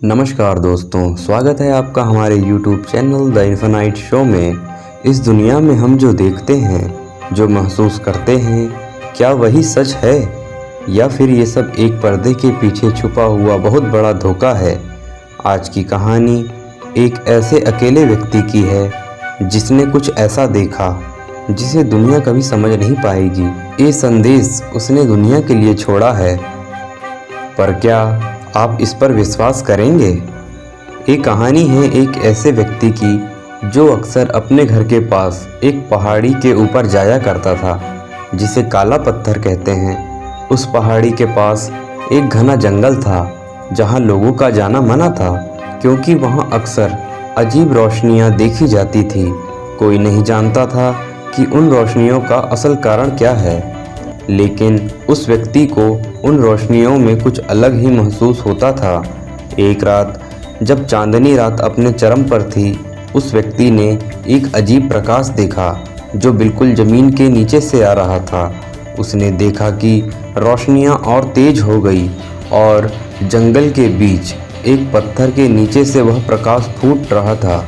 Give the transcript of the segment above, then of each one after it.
नमस्कार दोस्तों, स्वागत है आपका हमारे YouTube channel the infinite show में। इस दुनिया में हम जो देखते हैं, जो महसूस करते हैं, क्या वही सच है या फिर ये सब एक पर्दे के पीछे छुपा हुआ बहुत बड़ा धोखा है। आज की कहानी एक ऐसे अकेले व्यक्ति की है जिसने कुछ ऐसा देखा जिसे दुनिया कभी समझ नहीं पाएगी। ये संदेश उसने दुनिया के लिए छोड़ा है, पर क्या आप इस पर विश्वास करेंगे? ये कहानी है एक ऐसे व्यक्ति की जो अक्सर अपने घर के पास एक पहाड़ी के ऊपर जाया करता था, जिसे काला पत्थर कहते हैं। उस पहाड़ी के पास एक घना जंगल था जहां लोगों का जाना मना था, क्योंकि वहां अक्सर अजीब रोशनियां देखी जाती थी। कोई नहीं जानता था कि उन रोशनियों का असल कारण क्या है, लेकिन उस व्यक्ति को उन रोशनियों में कुछ अलग ही महसूस होता था। एक रात जब चांदनी रात अपने चरम पर थी, उस व्यक्ति ने एक अजीब प्रकाश देखा जो बिल्कुल ज़मीन के नीचे से आ रहा था। उसने देखा कि रोशनियां और तेज हो गई और जंगल के बीच एक पत्थर के नीचे से वह प्रकाश फूट रहा था।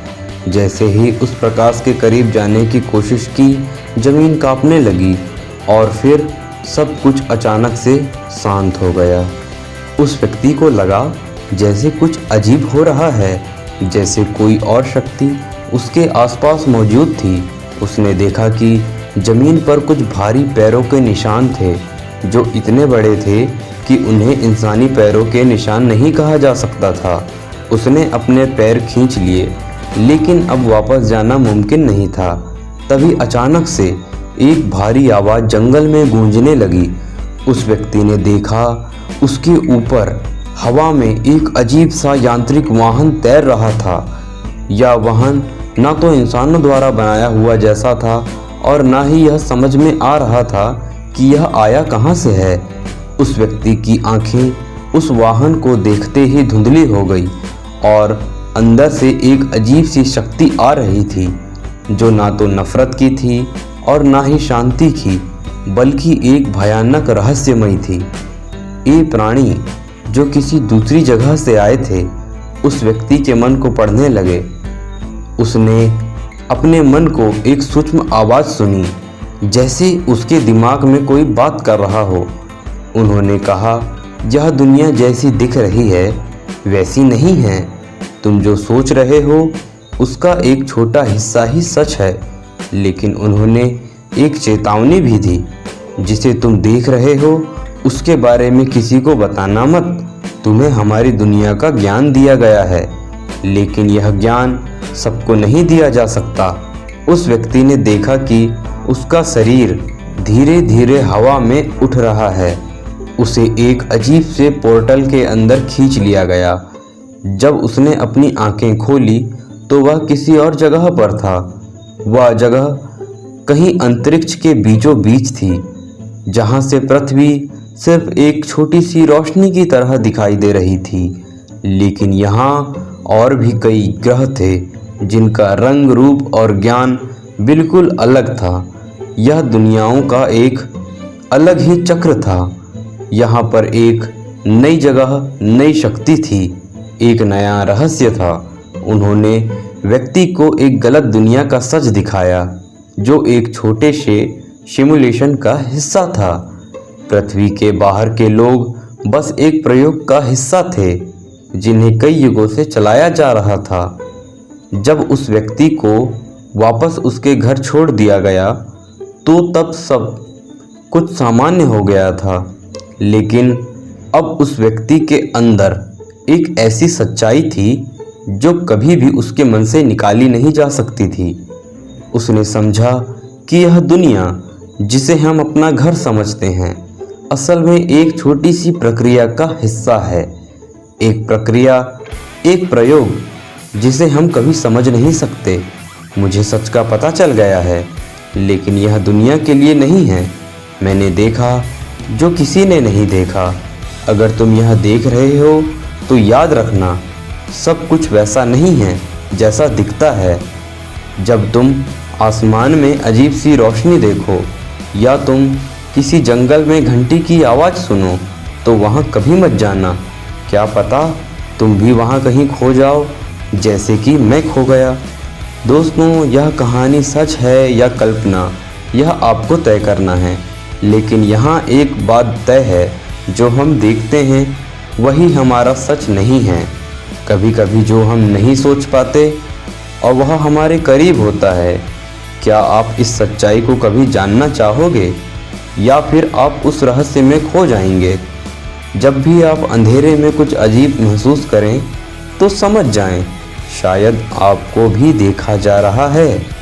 जैसे ही उस प्रकाश के करीब जाने की कोशिश की, ज़मीन कांपने लगी और फिर सब कुछ अचानक से शांत हो गया। उस व्यक्ति को लगा जैसे कुछ अजीब हो रहा है, जैसे कोई और शक्ति उसके आसपास मौजूद थी। उसने देखा कि ज़मीन पर कुछ भारी पैरों के निशान थे, जो इतने बड़े थे कि उन्हें इंसानी पैरों के निशान नहीं कहा जा सकता था। उसने अपने पैर खींच लिए, लेकिन अब वापस जाना मुमकिन नहीं था। तभी अचानक से एक भारी आवाज़ जंगल में गूंजने लगी। उस व्यक्ति ने देखा उसके ऊपर हवा में एक अजीब सा यांत्रिक वाहन तैर रहा था। यह वाहन ना तो इंसानों द्वारा बनाया हुआ जैसा था और ना ही यह समझ में आ रहा था कि यह आया कहाँ से है। उस व्यक्ति की आंखें उस वाहन को देखते ही धुंधली हो गई और अंदर से एक अजीब सी शक्ति आ रही थी, जो ना तो नफरत की थी और ना ही शांति की, बल्कि एक भयानक रहस्यमयी थी। ये प्राणी जो किसी दूसरी जगह से आए थे, उस व्यक्ति के मन को पढ़ने लगे। उसने अपने मन को एक सूक्ष्म आवाज़ सुनी, जैसे उसके दिमाग में कोई बात कर रहा हो। उन्होंने कहा, यह दुनिया जैसी दिख रही है वैसी नहीं है। तुम जो सोच रहे हो उसका एक छोटा हिस्सा ही सच है। लेकिन उन्होंने एक चेतावनी भी दी, जिसे तुम देख रहे हो उसके बारे में किसी को बताना मत। तुम्हें हमारी दुनिया का ज्ञान दिया गया है, लेकिन यह ज्ञान सबको नहीं दिया जा सकता। उस व्यक्ति ने देखा कि उसका शरीर धीरे धीरे हवा में उठ रहा है। उसे एक अजीब से पोर्टल के अंदर खींच लिया गया। जब उसने अपनी आंखें खोली तो वह किसी और जगह पर था। वह जगह कहीं अंतरिक्ष के बीचों बीच थी, जहां से पृथ्वी सिर्फ एक छोटी सी रोशनी की तरह दिखाई दे रही थी। लेकिन यहाँ और भी कई ग्रह थे जिनका रंग, रूप और ज्ञान बिल्कुल अलग था। यह दुनियाओं का एक अलग ही चक्र था। यहाँ पर एक नई जगह, नई शक्ति थी, एक नया रहस्य था। उन्होंने व्यक्ति को एक गलत दुनिया का सच दिखाया, जो एक छोटे से सिमुलेशन का हिस्सा था। पृथ्वी के बाहर के लोग बस एक प्रयोग का हिस्सा थे, जिन्हें कई युगों से चलाया जा रहा था। जब उस व्यक्ति को वापस उसके घर छोड़ दिया गया, तो तब सब कुछ सामान्य हो गया था। लेकिन अब उस व्यक्ति के अंदर एक ऐसी सच्चाई थी जो कभी भी उसके मन से निकाली नहीं जा सकती थी। उसने समझा कि यह दुनिया, जिसे हम अपना घर समझते हैं, असल में एक छोटी सी प्रक्रिया का हिस्सा है। एक प्रक्रिया, एक प्रयोग जिसे हम कभी समझ नहीं सकते। मुझे सच का पता चल गया है, लेकिन यह दुनिया के लिए नहीं है। मैंने देखा जो किसी ने नहीं देखा। अगर तुम यह देख रहे हो तो याद रखना, सब कुछ वैसा नहीं है जैसा दिखता है। जब तुम आसमान में अजीब सी रोशनी देखो या तुम किसी जंगल में घंटी की आवाज़ सुनो, तो वहाँ कभी मत जाना। क्या पता तुम भी वहाँ कहीं खो जाओ जैसे कि मैं खो गया। दोस्तों, यह कहानी सच है या कल्पना, यह आपको तय करना है। लेकिन यहाँ एक बात तय है, जो हम देखते हैं वही हमारा सच नहीं है। कभी कभी जो हम नहीं सोच पाते और वह हमारे करीब होता है। क्या आप इस सच्चाई को कभी जानना चाहोगे, या फिर आप उस रहस्य में खो जाएंगे? जब भी आप अंधेरे में कुछ अजीब महसूस करें तो समझ जाएं, शायद आपको भी देखा जा रहा है।